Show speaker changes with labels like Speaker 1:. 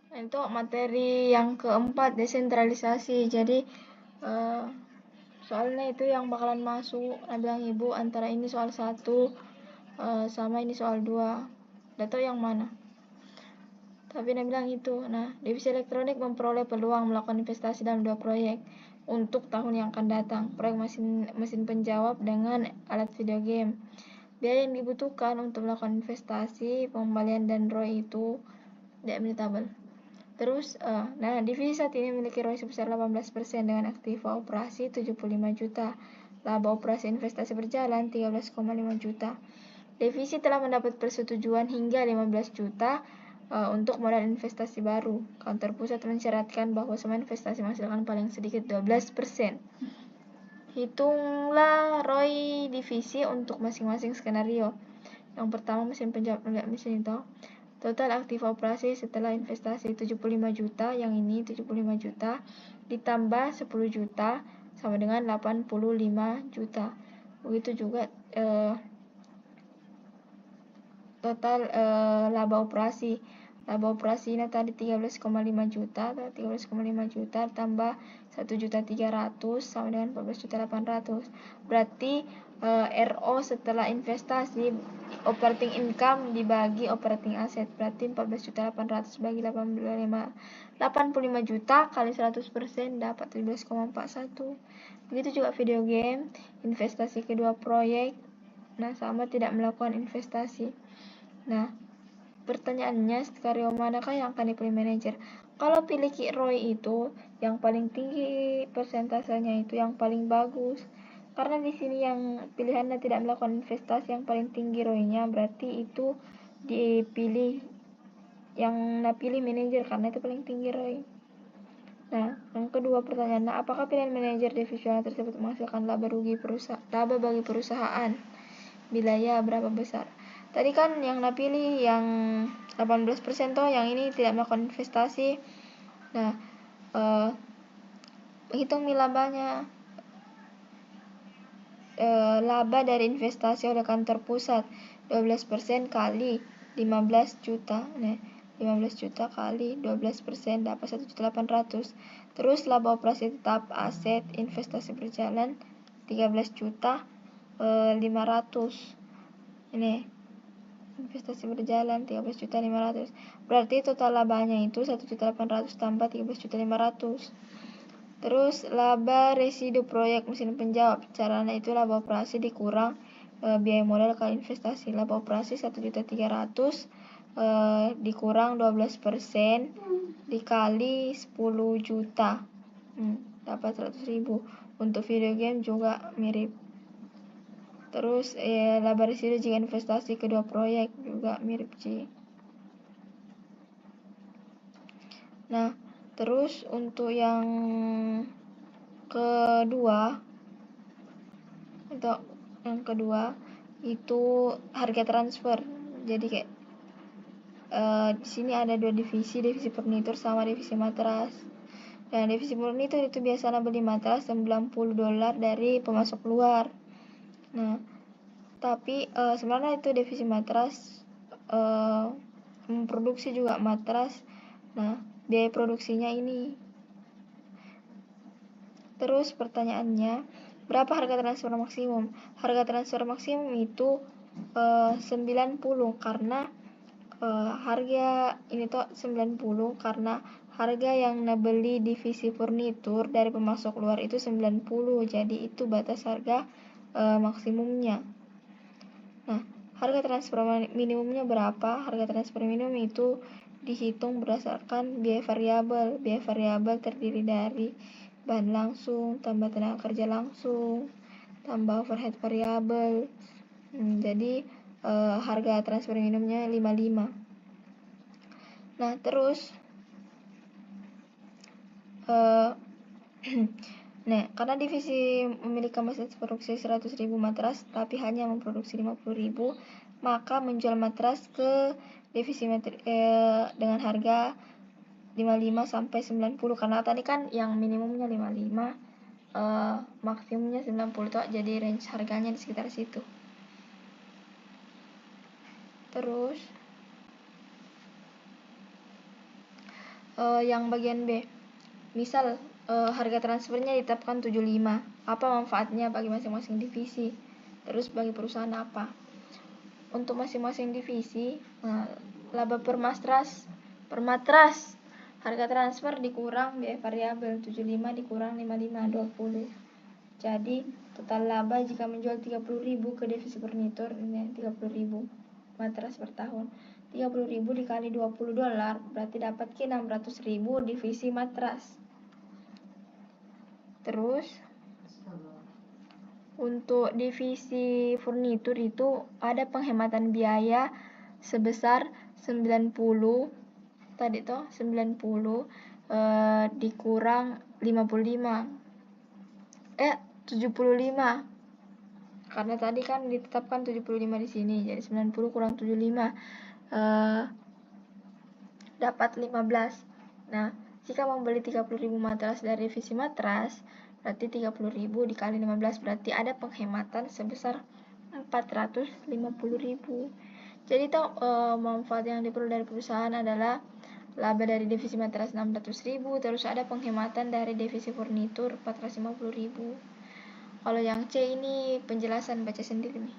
Speaker 1: Untuk materi yang keempat, desentralisasi. Jadi soalnya itu yang bakalan masuk. Nah, bilang ibu antara ini soal 1 sama ini soal 2. Udah tahu yang mana? Tapi dia bilang itu. Nah, divisi elektronik memperoleh peluang melakukan investasi dalam 2 proyek untuk tahun yang akan datang. Proyek mesin penjawab dengan alat video game. Biaya yang dibutuhkan untuk melakukan investasi, pengembalian dan ROI itu tidak minitabel. Terus, nah divisi saat ini memiliki ROI sebesar 18% dengan aktiva operasi 75 juta. Laba operasi investasi berjalan 13,5 juta. Divisi telah mendapat persetujuan hingga 15 juta untuk modal investasi baru. Kantor pusat mensyaratkan bahwa semua investasi menghasilkan paling sedikit 12%. Hitunglah ROI divisi untuk masing-masing skenario. Yang pertama mesin penjawab mesin itu. Total aktiva operasi setelah investasi 75 juta, yang ini 75 juta ditambah 10 juta sama dengan 85 juta. Begitu juga total laba operasi. Laba operasinya tadi 13,5 juta, 13,5 juta tambah 1.300.000 sama dengan 14.800. Berarti RO setelah investasi operating income dibagi operating asset, berarti 14.800 bagi 85 juta kali 100% dapat 17,41. Begitu juga video game, investasi kedua proyek, nah sama tidak melakukan investasi. Nah, pertanyaannya skenario manakah yang akan dipilih manajer? Kalau pilih ROI itu yang paling tinggi persentasenya itu yang paling bagus. Karena di sini yang pilihannya tidak melakukan investasi yang paling tinggi ROI-nya, berarti itu dipilih yang pilih manajer karena itu paling tinggi ROI. Nah, yang kedua pertanyaannya, apakah pilihan manajer divisional tersebut menghasilkan laba bagi perusahaan? Bila ya, berapa besar? Tadi kan yang pilih yang 18% toh, yang ini tidak melakukan investasi. Nah, hitung labanya. Laba dari investasi oleh kantor pusat 12% kali 15 juta. Nah, 15 juta kali 12% dapat 1.800. Terus laba operasi tetap aset investasi berjalan 13 juta 500. Ini investasi berjalan 13.500. Berarti total labanya itu 1.800 tambah 13.500. Terus laba residu proyek mesin penjawab. Caranya itu laba operasi dikurang biaya modal kali investasi. Laba operasi 1.300.000 dikurang 12% dikali 10 juta. Dapat 100.000. Untuk video game juga mirip. Terus laba residu jika investasi kedua proyek juga mirip sih. Nah, terus untuk yang kedua itu harga transfer. Jadi kayak di sini ada 2 divisi furnitur sama divisi matras. Dan divisi furnitur itu biasanya beli matras $90 dari pemasok luar. Nah, tapi sebenarnya itu divisi matras memproduksi juga matras. Nah, biaya produksinya ini. Terus pertanyaannya, berapa harga transfer maksimum? Harga transfer maksimum itu 90 karena harga ini tuh 90 karena harga yang beli divisi furnitur dari pemasok luar itu 90. Jadi itu batas harga maksimumnya. Nah, harga transfer minimumnya berapa? Harga transfer minimum itu dihitung berdasarkan biaya variabel. Biaya variabel terdiri dari bahan langsung, tambah tenaga kerja langsung, tambah overhead variabel. Jadi harga transfer minimumnya 55. Nah, terus nah, karena divisi memiliki kapasitas produksi 100.000 matras tapi hanya memproduksi 50.000, maka menjual matras ke divisi dengan harga 55 sampai 90 karena tadi kan yang minimumnya 55, maksimumnya 90 tuh, jadi range harganya di sekitar situ. Terus yang bagian B. Misal harga transfernya ditetapkan 75. Apa manfaatnya bagi masing-masing divisi? Terus bagi perusahaan apa? Untuk masing-masing divisi, laba per matras harga transfer dikurang biaya variabel 75 dikurang 55 20. Jadi total laba jika menjual 30.000 ke divisi furnitur, ini 30.000 matras per tahun. 30.000 dikali $20 berarti dapat ke 600.000 divisi matras. Terus untuk divisi furnitur itu ada penghematan biaya sebesar 90 tadi toh 90 dikurang 55 75 karena tadi kan ditetapkan 75 di sini, jadi 90 kurang 75 dapat 15. Nah, jika membeli 30.000 matras dari divisi matras, berarti 30.000 dikali 15 berarti ada penghematan sebesar 450.000. Jadi manfaat yang diperoleh dari perusahaan adalah laba dari divisi matras 600.000, terus ada penghematan dari divisi furnitur 450.000. Kalau yang C ini penjelasan, baca sendiri nih.